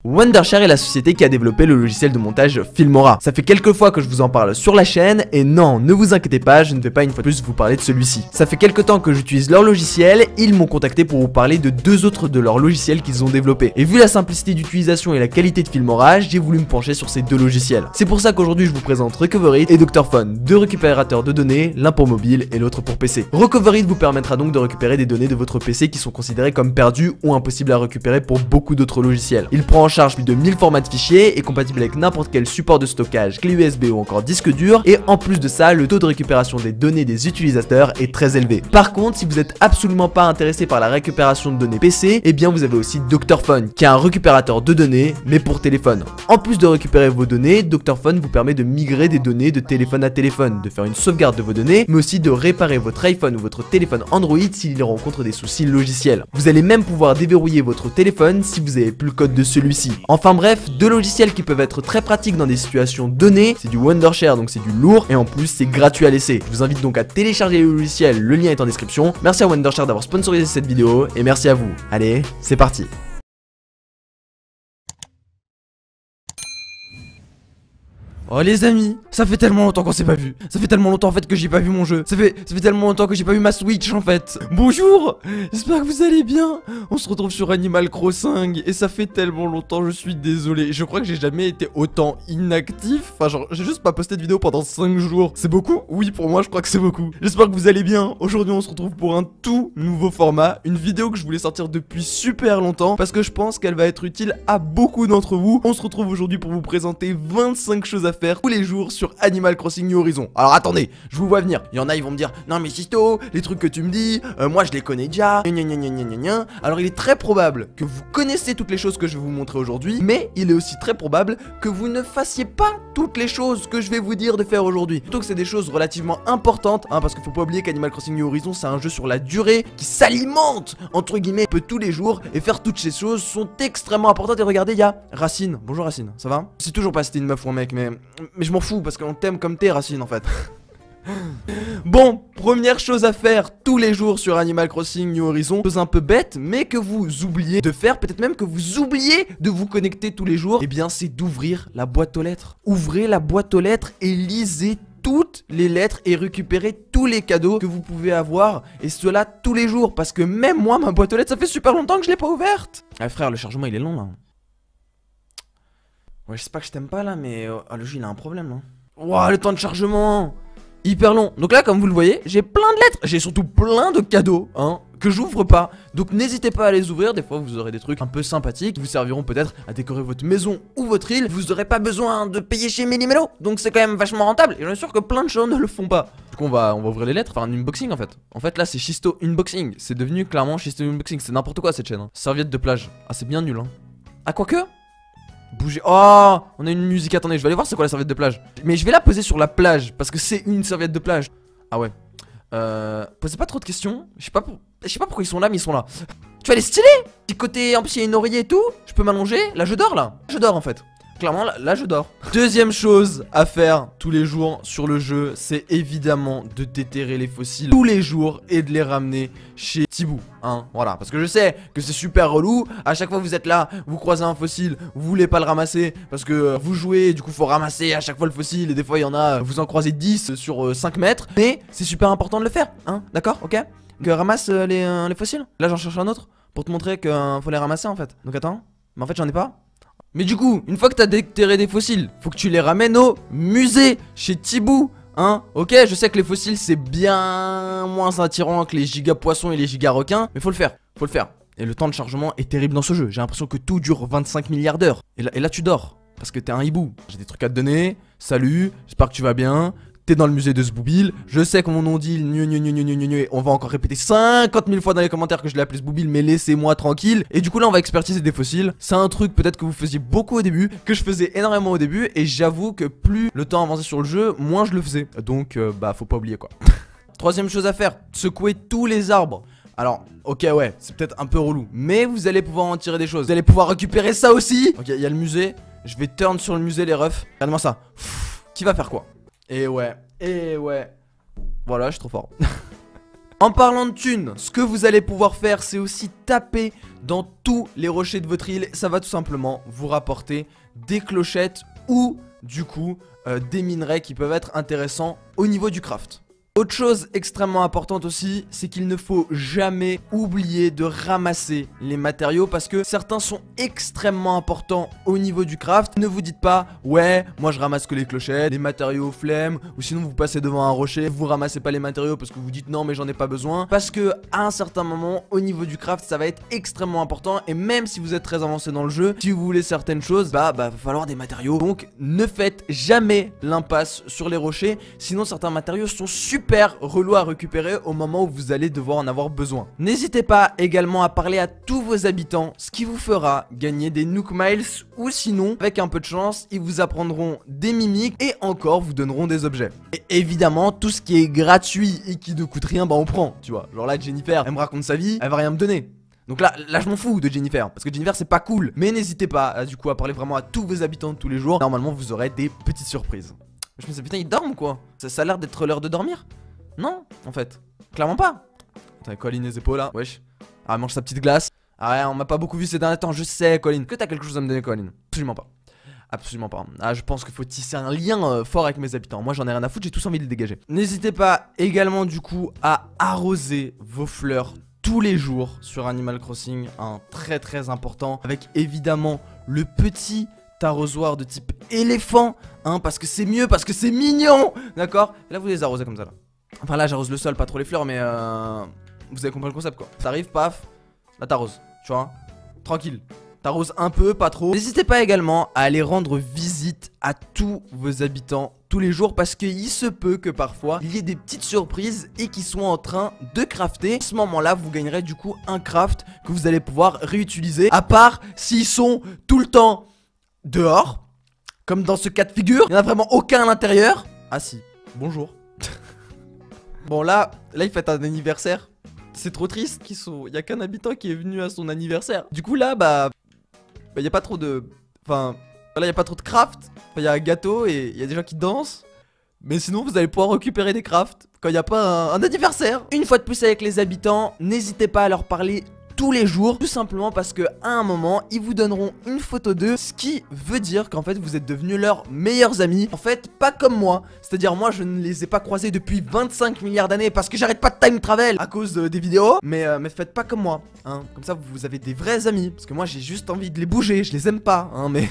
Wondershare est la société qui a développé le logiciel de montage Filmora. Ça fait quelques fois que je vous en parle sur la chaîne et non, ne vous inquiétez pas, je ne vais pas une fois de plus vous parler de celui-ci. Ça fait quelques temps que j'utilise leur logiciel, ils m'ont contacté pour vous parler de deux autres de leurs logiciels qu'ils ont développés. Et vu la simplicité d'utilisation et la qualité de Filmora, j'ai voulu me pencher sur ces deux logiciels. C'est pour ça qu'aujourd'hui je vous présente Recoverit et Dr Phone, deux récupérateurs de données, l'un pour mobile et l'autre pour PC. Recoverit vous permettra donc de récupérer des données de votre PC qui sont considérées comme perdues ou impossibles à récupérer pour beaucoup d'autres logiciels. Il prend en charge plus de 1000 formats de fichiers, est compatible avec n'importe quel support de stockage, clé USB ou encore disque dur, et en plus de ça, le taux de récupération des données des utilisateurs est très élevé. Par contre, si vous êtes absolument pas intéressé par la récupération de données PC, eh bien vous avez aussi Dr Phone, qui est un récupérateur de données, mais pour téléphone. En plus de récupérer vos données, Dr Phone vous permet de migrer des données de téléphone à téléphone, de faire une sauvegarde de vos données, mais aussi de réparer votre iPhone ou votre téléphone Android s'il rencontre des soucis logiciels. Vous allez même pouvoir déverrouiller votre téléphone si vous n'avez plus le code de celui-ci. Enfin bref, deux logiciels qui peuvent être très pratiques dans des situations données. C'est du Wondershare, donc c'est du lourd, et en plus c'est gratuit à laisser. Je vous invite donc à télécharger le logiciel, le lien est en description. Merci à Wondershare d'avoir sponsorisé cette vidéo, et merci à vous. Allez, c'est parti. Oh les amis, ça fait tellement longtemps qu'on s'est pas vu. Ça fait tellement longtemps en fait que j'ai pas vu mon jeu. Ça fait tellement longtemps que j'ai pas vu ma Switch en fait. Bonjour, j'espère que vous allez bien. On se retrouve sur Animal Crossing et ça fait tellement longtemps, je suis désolé. Je crois que j'ai jamais été autant inactif. Enfin genre, j'ai juste pas posté de vidéo pendant 5 jours. C'est beaucoup? Oui, pour moi je crois que c'est beaucoup. J'espère que vous allez bien. Aujourd'hui on se retrouve pour un tout nouveau format. Une vidéo que je voulais sortir depuis super longtemps parce que je pense qu'elle va être utile à beaucoup d'entre vous. On se retrouve aujourd'hui pour vous présenter 25 choses à faire tous les jours sur Animal Crossing New Horizons. Alors attendez, je vous vois venir. Il y en a, ils vont me dire non mais Sisto, les trucs que tu me dis, moi je les connais déjà. Alors il est très probable que vous connaissez toutes les choses que je vais vous montrer aujourd'hui, mais il est aussi très probable que vous ne fassiez pas toutes les choses que je vais vous dire de faire aujourd'hui. Surtout que c'est des choses relativement importantes, hein, parce qu'il faut pas oublier qu'Animal Crossing New Horizons c'est un jeu sur la durée qui s'alimente entre guillemets un peu tous les jours, et faire toutes ces choses sont extrêmement importantes. Et regardez, il y a Racine. Bonjour Racine, ça va? C'est toujours pas si t'es une meuf ou un mec, mais je m'en fous parce qu'on t'aime comme t'es, Racine, en fait. Bon, première chose à faire tous les jours sur Animal Crossing New Horizons, chose un peu bête, mais que vous oubliez de faire, peut-être même que vous oubliez de vous connecter tous les jours, eh bien c'est d'ouvrir la boîte aux lettres. Ouvrez la boîte aux lettres et lisez toutes les lettres et récupérez tous les cadeaux que vous pouvez avoir, et cela tous les jours, parce que même moi, ma boîte aux lettres, ça fait super longtemps que je l'ai pas ouverte. Ah frère, le chargement il est long là. Ouais, je sais pas que je t'aime pas là, mais le jeu il a un problème là. Ouah, le temps de chargement hyper long. Donc là, comme vous le voyez, j'ai plein de lettres. J'ai surtout plein de cadeaux, hein, que j'ouvre pas. Donc n'hésitez pas à les ouvrir. Des fois, vous aurez des trucs un peu sympathiques qui vous serviront peut-être à décorer votre maison ou votre île. Vous aurez pas besoin de payer chez Méli-Mélo. Donc c'est quand même vachement rentable. Et j'en suis sûr que plein de gens ne le font pas. Du coup, on va ouvrir les lettres, faire un unboxing en fait. En fait, là, c'est Shisto Unboxing. C'est devenu clairement Shisto Unboxing. C'est n'importe quoi cette chaîne, hein. Serviette de plage. Ah, c'est bien nul, hein. Ah, quoique. Bouger. Oh, on a une musique. Attendez, je vais aller voir c'est quoi la serviette de plage. Mais je vais la poser sur la plage parce que c'est une serviette de plage. Ah ouais. Posez pas trop de questions. Je sais pas pourquoi ils sont là, mais ils sont là. Tu vois, elle est stylée. Petit côté, en plus il y a une oreiller et tout. Je peux m'allonger. Là je dors là. Je dors en fait. Clairement là je dors. Deuxième chose à faire tous les jours sur le jeu, c'est évidemment de déterrer les fossiles tous les jours et de les ramener chez Tibou, hein, voilà, parce que je sais que c'est super relou. À chaque fois vous êtes là, vous croisez un fossile, vous voulez pas le ramasser parce que vous jouez et du coup faut ramasser à chaque fois le fossile, et des fois il y en a, vous en croisez 10 sur 5 mètres, mais c'est super important de le faire, hein, d'accord, ok. Que ramasse les fossiles. Là j'en cherche un autre pour te montrer qu'il faut les ramasser en fait. Donc attends, mais en fait j'en ai pas. Mais du coup, une fois que t'as déterré des fossiles, faut que tu les ramènes au musée, chez Tibou, hein. Ok, je sais que les fossiles c'est bien moins attirant que les giga poissons et les giga requins, mais faut le faire, faut le faire. Et le temps de chargement est terrible dans ce jeu, j'ai l'impression que tout dure 25 milliards d'heures. Et là tu dors, parce que t'es un hibou. J'ai des trucs à te donner, salut, j'espère que tu vas bien. T'es dans le musée de Zboubil. Je sais qu'on on dit on va encore répéter 50 000 fois dans les commentaires que je l'ai appelé Zboubil, mais laissez-moi tranquille. Et du coup là on va expertiser des fossiles. C'est un truc peut-être que vous faisiez beaucoup au début, que je faisais énormément au début, et j'avoue que plus le temps avançait sur le jeu, moins je le faisais. Donc bah faut pas oublier quoi. Troisième chose à faire, secouer tous les arbres. Alors, ok ouais, c'est peut-être un peu relou, mais vous allez pouvoir en tirer des choses. Vous allez pouvoir récupérer ça aussi. Ok, il y a le musée. Je vais turn sur le musée les refs. Regardez-moi ça. Qui va faire quoi? Et ouais, voilà, je suis trop fort. En parlant de thunes, ce que vous allez pouvoir faire, c'est aussi taper dans tous les rochers de votre île. Ça va tout simplement vous rapporter des clochettes ou du coup des minerais qui peuvent être intéressants au niveau du craft. Autre chose extrêmement importante aussi, c'est qu'il ne faut jamais oublier de ramasser les matériaux parce que certains sont extrêmement importants au niveau du craft. Ne vous dites pas, ouais, moi je ramasse que les clochettes, les matériaux flemme, ou sinon vous passez devant un rocher, vous ramassez pas les matériaux parce que vous dites non mais j'en ai pas besoin. Parce que à un certain moment, au niveau du craft, ça va être extrêmement important et même si vous êtes très avancé dans le jeu, si vous voulez certaines choses, va falloir des matériaux. Donc ne faites jamais l'impasse sur les rochers, sinon certains matériaux sont super relou à récupérer au moment où vous allez devoir en avoir besoin. N'hésitez pas également à parler à tous vos habitants, ce qui vous fera gagner des Nook Miles ou sinon, avec un peu de chance, ils vous apprendront des mimiques et encore vous donneront des objets. Et évidemment, tout ce qui est gratuit et qui ne coûte rien, bah on prend, tu vois. Genre là, Jennifer, elle me raconte sa vie, elle va rien me donner. Donc là je m'en fous de Jennifer, parce que Jennifer c'est pas cool. Mais n'hésitez pas du coup à parler vraiment à tous vos habitants de tous les jours. Normalement vous aurez des petites surprises. Je me dis putain ils dorment ou quoi? Ça a l'air d'être l'heure de dormir? Non, en fait, clairement pas. Attends, Colin les épaules là, wesh. Ah, elle mange sa petite glace. Ah ouais, on m'a pas beaucoup vu ces derniers temps, je sais, Colin. Que t'as quelque chose à me donner, Colin? Absolument pas. Absolument pas. Ah, je pense qu'il faut tisser un lien fort avec mes habitants. Moi, j'en ai rien à foutre, j'ai tous envie de les dégager. N'hésitez pas également, du coup, à arroser vos fleurs tous les jours sur Animal Crossing. Un très important. Avec évidemment le petit arrosoir de type éléphant. Hein, parce que c'est mieux, parce que c'est mignon. D'accord? Là, vous les arrosez comme ça, là. Enfin là j'arrose le sol, pas trop les fleurs mais vous avez compris le concept quoi. T'arrives, paf, là t'arroses, tu vois, tranquille. T'arroses un peu, pas trop. N'hésitez pas également à aller rendre visite à tous vos habitants tous les jours parce qu'il se peut que parfois il y ait des petites surprises et qu'ils soient en train de crafter. À ce moment là vous gagnerez du coup un craft que vous allez pouvoir réutiliser. À part s'ils sont tout le temps dehors, comme dans ce cas de figure, il n'y en a vraiment aucun à l'intérieur. Ah si, bonjour. Bon là il fête un anniversaire. C'est trop triste il y a qu'un habitant qui est venu à son anniversaire. Du coup là il y a pas trop de... Enfin là il y a pas trop de craft. Il y a un gâteau et il y a des gens qui dansent. Mais sinon vous allez pouvoir récupérer des crafts quand il n'y a pas un anniversaire. Une fois de plus avec les habitants, n'hésitez pas à leur parler tous les jours, tout simplement parce que à un moment ils vous donneront une photo d'eux, ce qui veut dire qu'en fait vous êtes devenus leurs meilleurs amis. En fait pas comme moi, c'est à dire moi je ne les ai pas croisés depuis 25 milliards d'années parce que j'arrête pas de time travel à cause des vidéos. Mais faites pas comme moi hein. Comme ça vous avez des vrais amis. Parce que moi j'ai juste envie de les bouger, je les aime pas hein, mais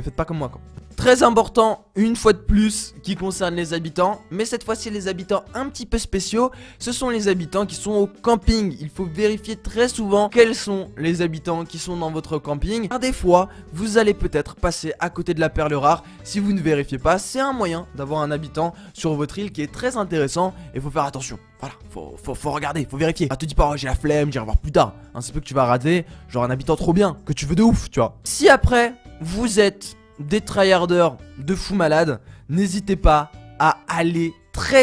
faites pas comme moi quoi. Très important, une fois de plus, qui concerne les habitants. Mais cette fois-ci, les habitants un petit peu spéciaux, ce sont les habitants qui sont au camping. Il faut vérifier très souvent quels sont les habitants qui sont dans votre camping. Car des fois, vous allez peut-être passer à côté de la perle rare. Si vous ne vérifiez pas, c'est un moyen d'avoir un habitant sur votre île qui est très intéressant. Et il faut faire attention. Voilà, faut regarder, faut vérifier. Ah, te dis pas, oh, j'ai la flemme, j'irai voir plus tard. Hein, c'est peu que tu vas rater, genre un habitant trop bien, que tu veux de ouf, tu vois. Si après, vous êtes des tryharders de fous malades, n'hésitez pas à aller très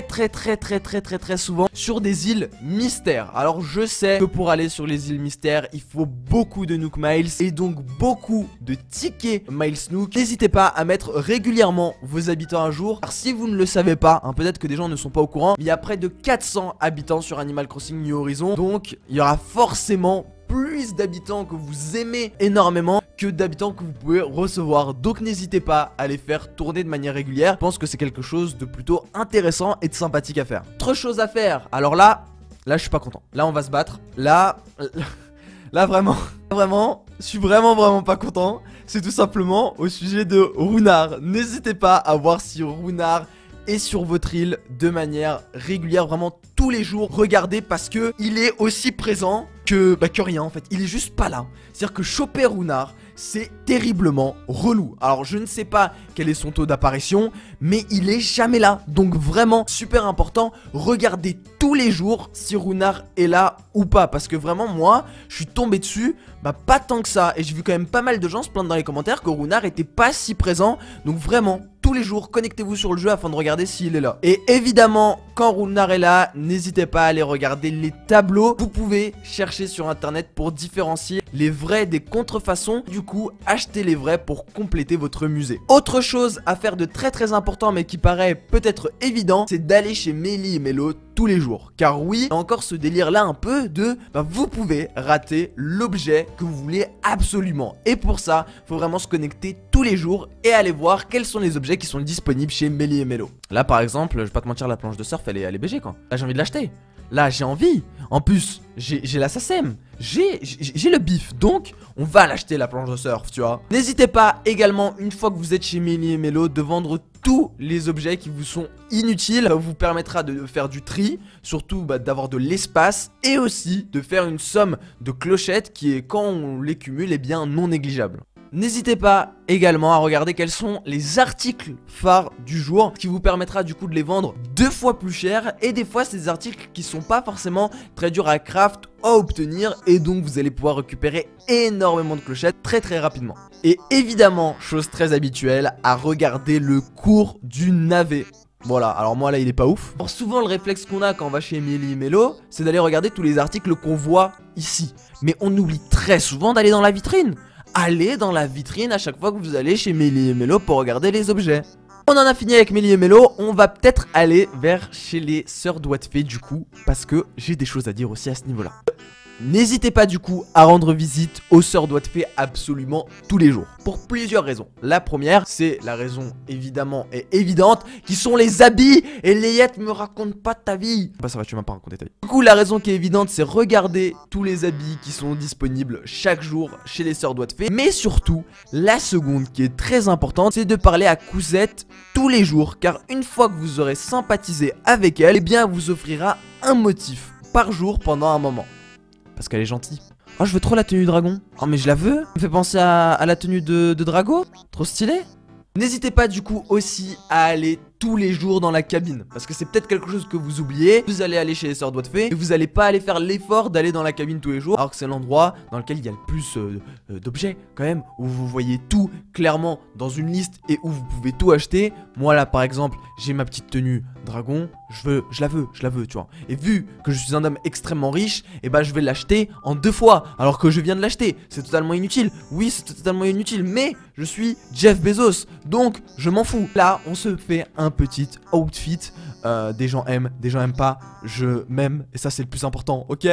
souvent sur des îles mystères. Alors je sais que pour aller sur les îles mystères il faut beaucoup de Nook Miles et donc beaucoup de tickets Miles Nook. N'hésitez pas à mettre régulièrement vos habitants à jour, car si vous ne le savez pas, hein, peut-être que des gens ne sont pas au courant, il y a près de 400 habitants sur Animal Crossing New Horizons, donc il y aura forcément plus d'habitants que vous aimez énormément que d'habitants que vous pouvez recevoir. Donc n'hésitez pas à les faire tourner de manière régulière. Je pense que c'est quelque chose de plutôt intéressant et de sympathique à faire. Autre chose à faire. Alors là je suis pas content. Là on va se battre. Là vraiment je suis vraiment pas content. C'est tout simplement au sujet de Runar. N'hésitez pas à voir si Runar est sur votre île de manière régulière, vraiment tous les jours. Regardez parce que il est aussi présent que rien en fait. Il est juste pas là. C'est-à-dire que choper Runar, c'est terriblement relou. Alors je ne sais pas quel est son taux d'apparition, mais il est jamais là. Donc vraiment super important, regardez tous les jours si Runar est là ou pas. Parce que vraiment moi, je suis tombé dessus, pas tant que ça. Et j'ai vu quand même pas mal de gens se plaindre dans les commentaires que Runar était pas si présent. Donc vraiment, tous les jours, connectez-vous sur le jeu afin de regarder s'il est là. Et évidemment, quand Runar est là, n'hésitez pas à aller regarder les tableaux. Vous pouvez chercher sur internet pour différencier les vrais des contrefaçons. Du coup, achetez les vrais pour compléter votre musée. Autre chose à faire de très important mais qui paraît peut-être évident, c'est d'aller chez Mélie et Mélo tous les jours. Car oui, il y a encore ce délire là un peu de vous pouvez rater l'objet que vous voulez absolument. Et pour ça, il faut vraiment se connecter tous les jours et aller voir quels sont les objets qui sont disponibles chez Melly et Mello. Là par exemple, je vais pas te mentir, la planche de surf elle est BG quoi. Là j'ai envie de l'acheter. Là j'ai envie. En plus, j'ai la SACEM. J'ai le bif. Donc on va l'acheter la planche de surf, tu vois. N'hésitez pas également, une fois que vous êtes chez Melly et Mello, de vendre tous les objets qui vous sont inutiles. Ça vous permettra de faire du tri, surtout d'avoir de l'espace et aussi de faire une somme de clochettes qui est, quand on les cumule, bien non négligeable. N'hésitez pas également à regarder quels sont les articles phares du jour, ce qui vous permettra du coup de les vendre 2 fois plus cher. Et des fois c'est des articles qui sont pas forcément très durs à craft, à obtenir, et donc vous allez pouvoir récupérer énormément de clochettes très rapidement. Et évidemment, chose très habituelle, à regarder le cours du navet. Voilà, alors moi là il est pas ouf. Alors souvent le réflexe qu'on a quand on va chez Melly et Mello, c'est d'aller regarder tous les articles qu'on voit ici. Mais on oublie très souvent d'aller dans la vitrine. Allez dans la vitrine à chaque fois que vous allez chez Melly et Mello pour regarder les objets. On en a fini avec Melly et Mello, on va peut-être aller vers chez les sœurs Doigts de Fée du coup, parce que j'ai des choses à dire aussi à ce niveau là. N'hésitez pas du coup à rendre visite aux sœurs Doigts de Fée absolument tous les jours. Pour plusieurs raisons. La première, c'est la raison évidemment et évidente, qui sont les habits. Et Layette, me raconte pas ta vie. Bah ça va, tu m'as pas raconté ta vie. Du coup, la raison qui est évidente, c'est regarder tous les habits qui sont disponibles chaque jour chez les sœurs Doigts de Fée. Mais surtout, la seconde qui est très importante, c'est de parler à Cousette tous les jours. Car une fois que vous aurez sympathisé avec elle, eh bien elle vous offrira un motif par jour pendant un moment. Parce qu'elle est gentille. Oh, je veux trop la tenue dragon. Oh, mais je la veux. Ça me fait penser à la tenue de Drago. Trop stylé. N'hésitez pas du coup aussi à aller tous les jours dans la cabine, parce que c'est peut-être quelque chose que vous oubliez. Vous allez aller chez les sœurs Doigts de Fée et vous allez pas aller faire l'effort d'aller dans la cabine tous les jours, alors que c'est l'endroit dans lequel il y a le plus d'objets quand même, où vous voyez tout clairement dans une liste et où vous pouvez tout acheter. Moi là par exemple, j'ai ma petite tenue dragon, je la veux, tu vois. Et vu que je suis un homme extrêmement riche, et bah je vais l'acheter en 2 fois, alors que je viens de l'acheter. C'est totalement inutile. Oui, c'est totalement inutile, mais je suis Jeff Bezos, donc je m'en fous. Là, on se fait un petit outfit. Des gens aiment pas. Je m'aime, et ça c'est le plus important, ok?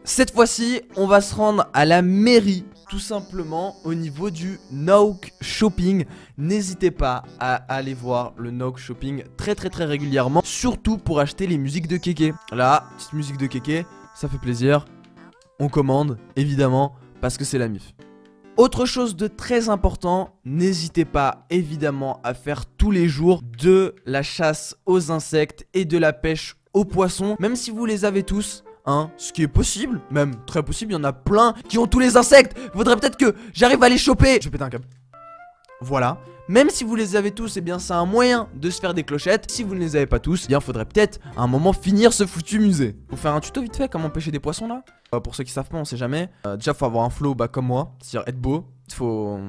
Cette fois-ci, on va se rendre à la mairie, tout simplement au niveau du Nook Shopping. N'hésitez pas à aller voir le Nook Shopping très régulièrement, surtout pour acheter les musiques de Kéké. Là, petite musique de Kéké, ça fait plaisir. On commande, évidemment, parce que c'est la MIF. Autre chose de très important, n'hésitez pas évidemment à faire tous les jours de la chasse aux insectes et de la pêche aux poissons, même si vous les avez tous. Hein, ce qui est possible, même très possible, il y en a plein qui ont tous les insectes. Faudrait peut-être que j'arrive à les choper. Je vais péter un câble. Voilà. Même si vous les avez tous, eh bien c'est un moyen de se faire des clochettes. Si vous ne les avez pas tous, eh bien faudrait peut-être à un moment finir ce foutu musée. Faut faire un tuto vite fait, comment pêcher des poissons là. Pour ceux qui savent pas, on sait jamais. Déjà faut avoir un flow comme moi, c'est-à-dire être beau. Faut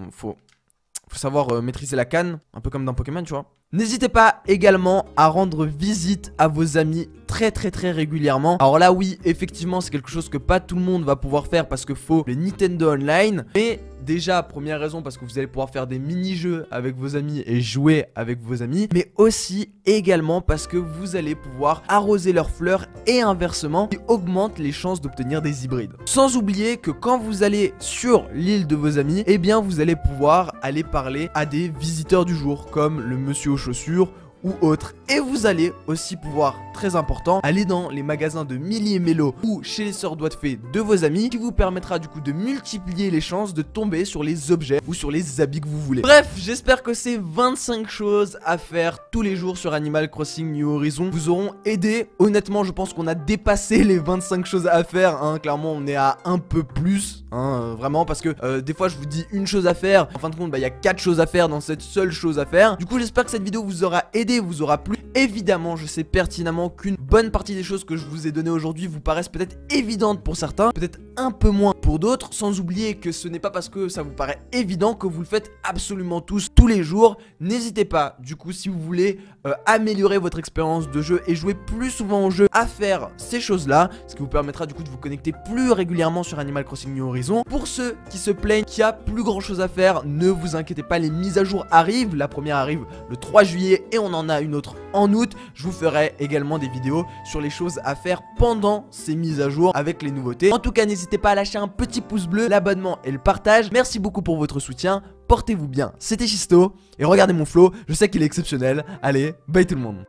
savoir maîtriser la canne, un peu comme dans Pokémon, tu vois. N'hésitez pas également à rendre visite à vos amis très régulièrement. Alors là oui, effectivement c'est quelque chose que pas tout le monde va pouvoir faire parce que faut le Nintendo Online. Mais déjà, première raison, parce que vous allez pouvoir faire des mini-jeux avec vos amis et jouer avec vos amis. Mais aussi également parce que vous allez pouvoir arroser leurs fleurs et inversement, qui augmente les chances d'obtenir des hybrides. Sans oublier que quand vous allez sur l'île de vos amis, eh bien vous allez pouvoir aller parler à des visiteurs du jour, comme le monsieur aux chaussures ou autre. Et vous allez aussi pouvoir, très important, aller dans les magasins de Melly et Mello ou chez les sœurs Doigts de Fée de vos amis, qui vous permettra du coup de multiplier les chances de tomber sur les objets ou sur les habits que vous voulez. Bref, j'espère que ces 25 choses à faire tous les jours sur Animal Crossing New Horizons vous auront aidé. Honnêtement, je pense qu'on a dépassé les 25 choses à faire, hein. Clairement, on est à un peu plus, hein, vraiment, parce que des fois, je vous dis une chose à faire. En fin de compte, il y a 4 choses à faire dans cette seule chose à faire. Du coup, j'espère que cette vidéo vous aura aidé, vous aura plu. Évidemment, je sais pertinemment qu'une bonne partie des choses que je vous ai données aujourd'hui vous paraissent peut-être évidentes pour certains, peut-être un peu moins pour d'autres, sans oublier que ce n'est pas parce que ça vous paraît évident que vous le faites absolument tous les jours. N'hésitez pas, du coup, si vous voulez améliorer votre expérience de jeu et jouer plus souvent au jeu, à faire ces choses-là, ce qui vous permettra du coup de vous connecter plus régulièrement sur Animal Crossing New Horizons. Pour ceux qui se plaignent qu'il y a plus grand chose à faire, ne vous inquiétez pas, les mises à jour arrivent. La première arrive le 3 juillet et on en a une autre en août. Je vous ferai également des vidéos sur les choses à faire pendant ces mises à jour avec les nouveautés. En tout cas, n'hésitez pas à lâcher un petit pouce bleu, l'abonnement et le partage. Merci beaucoup pour votre soutien. Portez-vous bien. C'était Chisto. Et regardez mon flow, je sais qu'il est exceptionnel. Allez, bye tout le monde.